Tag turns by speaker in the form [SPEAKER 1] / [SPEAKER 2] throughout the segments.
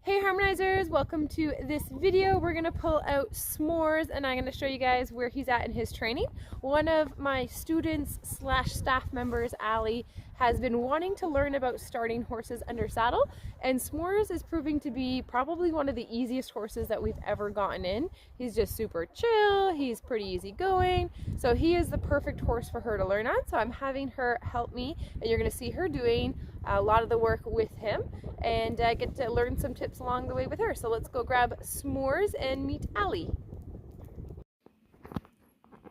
[SPEAKER 1] Hey Harmonizers, welcome to this video. We're going to pull out S'mores and I'm going to show you guys where he's at in his training. One of my students slash staff members, Allie, has been wanting to learn about starting horses under saddle, and S'mores is proving to be probably one of the easiest horses that we've ever gotten in. He's just super chill, he's pretty easygoing, so he is the perfect horse for her to learn on. So I'm having her help me, and you're going to see her doing a lot of the work with him and get to learn some tips along the way with her. So let's go grab S'mores and meet Allie.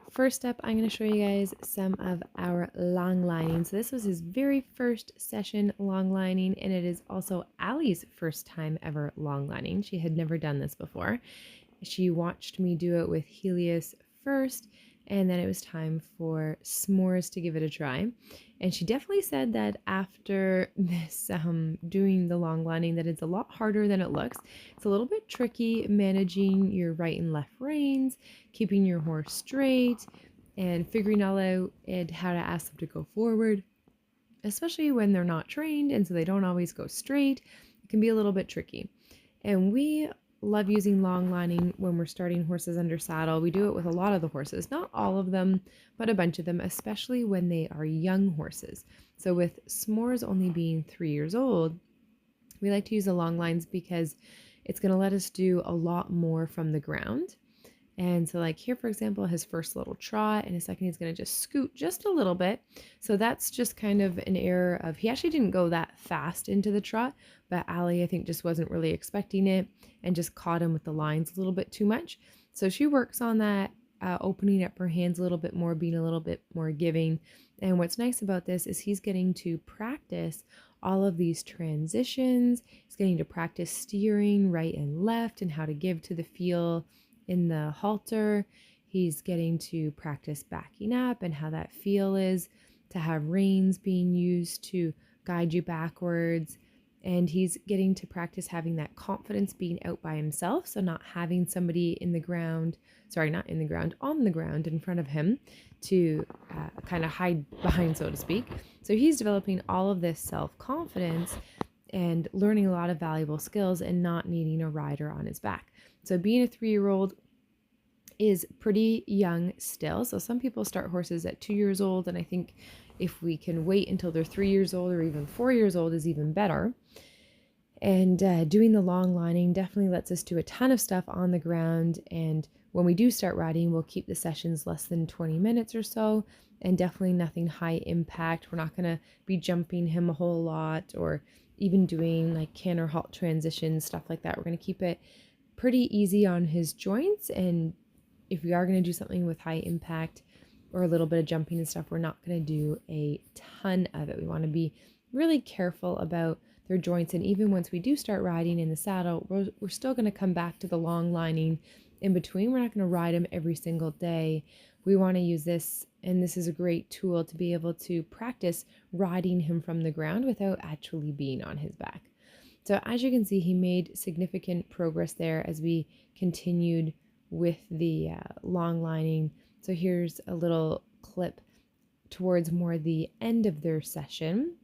[SPEAKER 2] First up, I'm going to show you guys some of our long lining. So this was his very first session long lining, and it is also Allie's first time ever long lining. She had never done this before. She watched me do it with Helios first, and then it was time for S'mores to give it a try. And she definitely said that after this doing the long lining that it's a lot harder than it looks. It's a little bit tricky managing your right and left reins, keeping your horse straight, and figuring all out and how to ask them to go forward, especially when they're not trained and so they don't always go straight. It can be a little bit tricky. And we love using long lining when we're starting horses under saddle. We do it with a lot of the horses, not all of them, but a bunch of them, especially when they are young horses. So with S'mores only being 3 years old, we like to use the long lines because it's going to let us do a lot more from the ground. And so like here, for example, his first little trot, and a second he's going to just scoot just a little bit. So that's just kind of an error of, he actually didn't go that fast into the trot, but Allie, I think, just wasn't really expecting it and just caught him with the lines a little bit too much. So she works on that, opening up her hands a little bit more, being a little bit more giving. And what's nice about this is he's getting to practice all of these transitions. He's getting to practice steering right and left and how to give to the feel in the halter. He's getting to practice backing up and how that feel is to have reins being used to guide you backwards. And he's getting to practice having that confidence being out by himself. So not having somebody in the ground, not in the ground, on the ground in front of him to kind of hide behind, so to speak. So he's developing all of this self-confidence and learning a lot of valuable skills and not needing a rider on his back. So being a 3-year-old is pretty young still. So some people start horses at 2 years old, and I think if we can wait until they're 3 years old or even 4 years old is even better. And doing the long lining definitely lets us do a ton of stuff on the ground. And when we do start riding, we'll keep the sessions less than 20 minutes or so, and definitely nothing high impact. We're not going to be jumping him a whole lot or even doing like canter halt transitions, stuff like that. We're going to keep it pretty easy on his joints, and if we are going to do something with high impact or a little bit of jumping and stuff, we're not going to do a ton of it. We want to be really careful about their joints, and even once we do start riding in the saddle, we're still going to come back to the long lining in between. We're not going to ride him every single day. We want to use this, and this is a great tool to be able to practice riding him from the ground without actually being on his back. So as you can see, he made significant progress there as we continued with the long lining. So here's a little clip towards more the end of their session.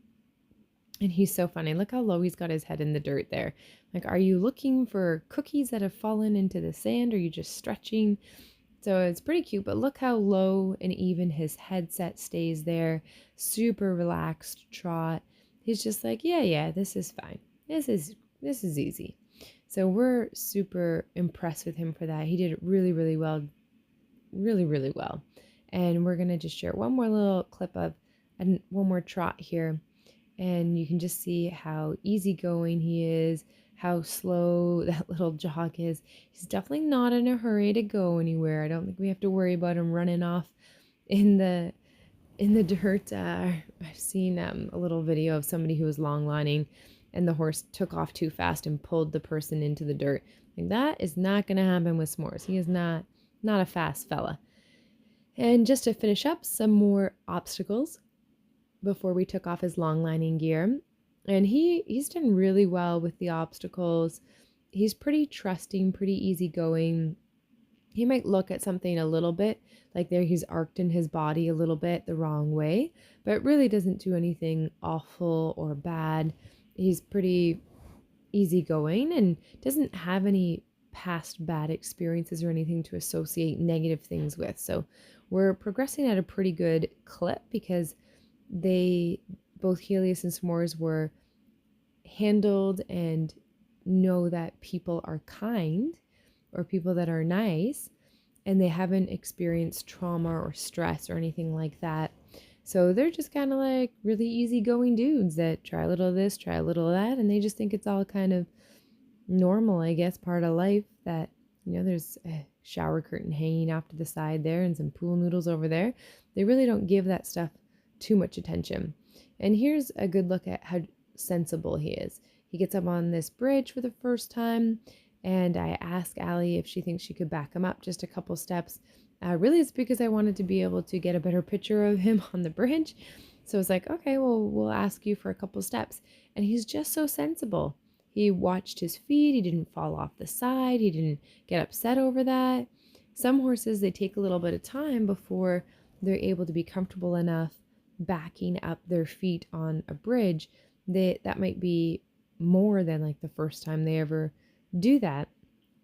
[SPEAKER 2] And he's so funny. Look how low he's got his head in the dirt there. Like, are you looking for cookies that have fallen into the sand? Or are you just stretching? So it's pretty cute, but look how low and even his headset stays there. Super relaxed trot. He's just like, yeah, this is fine. This is easy. So we're super impressed with him for that. He did it really, really well. Really, really well. And we're going to just share one more little clip of one more trot here. And you can just see how easygoing he is, how slow that little jog is. He's definitely not in a hurry to go anywhere. I don't think we have to worry about him running off in the dirt. I've seen a little video of somebody who was long lining and the horse took off too fast and pulled the person into the dirt. Like, that is not going to happen with S'mores. He is not a fast fella. And just to finish up, some more obstacles before we took off his long lining gear. And he's done really well with the obstacles. He's pretty trusting, pretty easygoing. He might look at something a little bit, like there he's arced in his body a little bit the wrong way, but really doesn't do anything awful or bad. He's pretty easygoing and doesn't have any past bad experiences or anything to associate negative things with. So we're progressing at a pretty good clip because they, both Helios and S'mores, were handled and know that people are kind or people that are nice, and they haven't experienced trauma or stress or anything like that. So they're just kind of like really easygoing dudes that try a little of this, try a little of that, and they just think it's all kind of normal, I guess, part of life. That, there's a shower curtain hanging off to the side there and some pool noodles over there. They really don't give that stuff too much attention. And here's a good look at how sensible he is. He gets up on this bridge for the first time, and I ask Allie if she thinks she could back him up just a couple steps. Really, it's because I wanted to be able to get a better picture of him on the bridge. So I was like, okay, well, we'll ask you for a couple steps. And he's just so sensible. He watched his feet. He didn't fall off the side. He didn't get upset over that. Some horses, they take a little bit of time before they're able to be comfortable enough backing up their feet on a bridge. That might be more than like the first time they ever do that.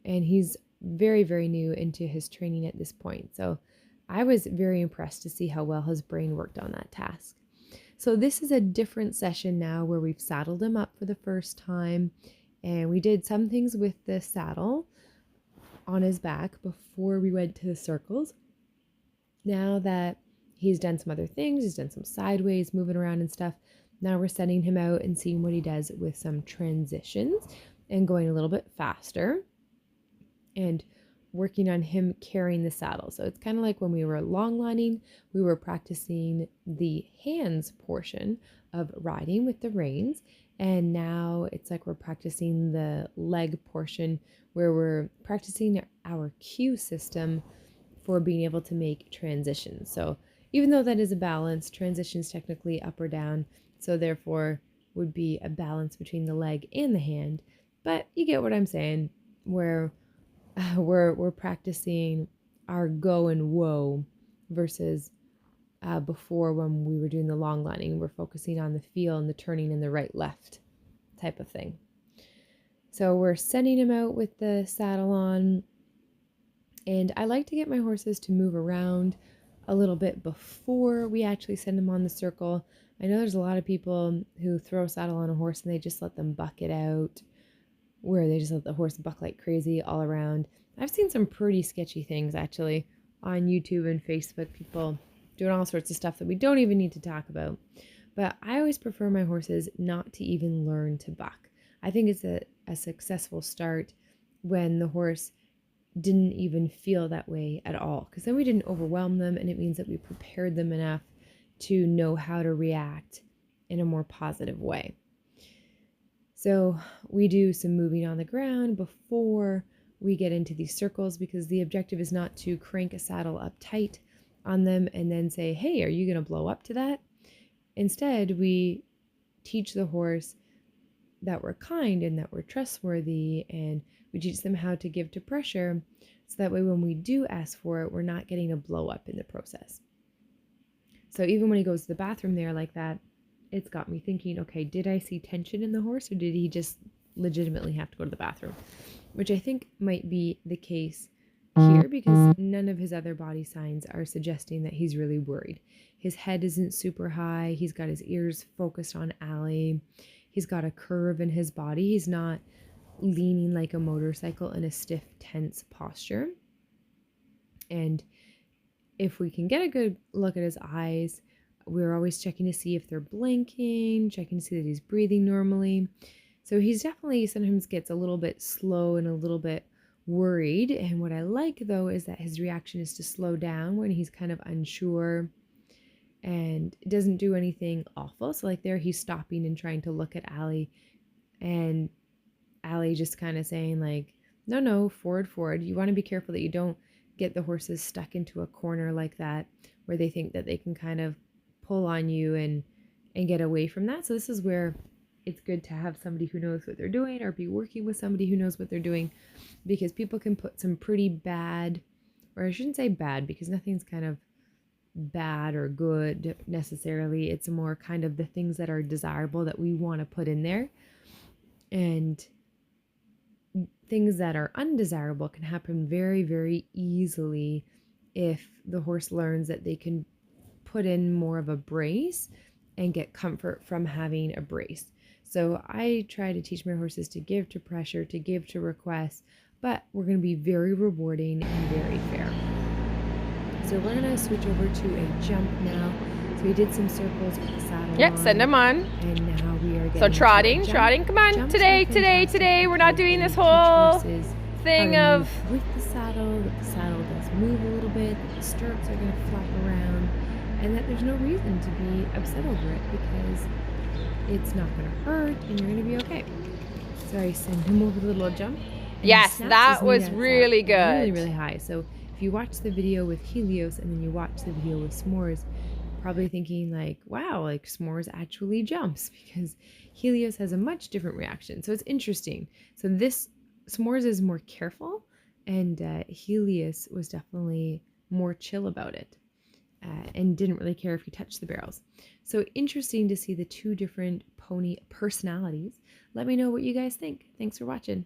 [SPEAKER 2] And he's very, very new into his training at this point. So I was very impressed to see how well his brain worked on that task. So this is a different session now where we've saddled him up for the first time, and we did some things with the saddle on his back before we went to the circles. Now that he's done some other things, he's done some sideways, moving around and stuff, now we're sending him out and seeing what he does with some transitions and going a little bit faster and working on him carrying the saddle. So it's kind of like when we were long lining, we were practicing the hands portion of riding with the reins. And now it's like we're practicing the leg portion where we're practicing our cue system for being able to make transitions. So even though that is a balance, transitions technically up or down. So therefore would be a balance between the leg and the hand. But you get what I'm saying, where we're practicing our go and whoa versus before when we were doing the long lining. We're focusing on the feel and the turning and the right left type of thing. So we're sending him out with the saddle on, and I like to get my horses to move around a little bit before we actually send them on the circle. I know there's a lot of people who throw a saddle on a horse and they just let them buck it out, where they just let the horse buck like crazy all around. I've seen some pretty sketchy things actually on YouTube and Facebook, people doing all sorts of stuff that we don't even need to talk about. But I always prefer my horses not to even learn to buck. I think it's a successful start when the horse didn't even feel that way at all, because then we didn't overwhelm them, and it means that we prepared them enough to know how to react in a more positive way. So we do some moving on the ground before we get into these circles, because the objective is not to crank a saddle up tight on them and then say, hey, are you going to blow up to that? Instead, we teach the horse that we're kind and that we're trustworthy, and we teach them how to give to pressure, so that way when we do ask for it, we're not getting a blow up in the process. So even when he goes to the bathroom there like that, it's got me thinking, okay, did I see tension in the horse, or did he just legitimately have to go to the bathroom? Which I think might be the case here, because none of his other body signs are suggesting that he's really worried. His head isn't super high. He's got his ears focused on Allie. He's got a curve in his body. He's not leaning like a motorcycle in a stiff, tense posture. And if we can get a good look at his eyes, we're always checking to see if they're blinking, checking to see that he's breathing normally. So he's definitely sometimes gets a little bit slow and a little bit worried. And what I like, though, is that his reaction is to slow down when he's kind of unsure and doesn't do anything awful. So like there, he's stopping and trying to look at Allie, and Allie just kind of saying like, no, forward. You want to be careful that you don't get the horses stuck into a corner like that, where they think that they can kind of pull on you and get away from that. So this is where it's good to have somebody who knows what they're doing, or be working with somebody who knows what they're doing, because people can put some pretty bad, or I shouldn't say bad, because nothing's kind of bad or good necessarily. It's more kind of the things that are desirable that we want to put in there. And things that are undesirable can happen very, very easily if the horse learns that they can put in more of a brace and get comfort from having a brace. So I try to teach my horses to give to pressure, to give to requests, but we're going to be very rewarding and very fair. So we're going to switch over to a jump now. So we did some circles with the saddle.
[SPEAKER 1] Yep, send them on.
[SPEAKER 2] And now we are getting
[SPEAKER 1] so trotting. Come on.
[SPEAKER 2] Jumps
[SPEAKER 1] Today. We're not doing this whole thing of
[SPEAKER 2] with the saddle. That the saddle does move a little bit. That the stirrups are going to flap around, and that there's no reason to be upset over it because it's not going to hurt, and you're going to be okay. So I send him over the little jump.
[SPEAKER 1] Yes, that was really good.
[SPEAKER 2] Really, really high. So if you watch the video with Helios and then you watch the video with S'mores, probably thinking like, wow, like S'mores actually jumps, because Helios has a much different reaction. So it's interesting. So this S'mores is more careful, and Helios was definitely more chill about it and didn't really care if you touched the barrels. So interesting to see the two different pony personalities. Let me know what you guys think. Thanks for watching.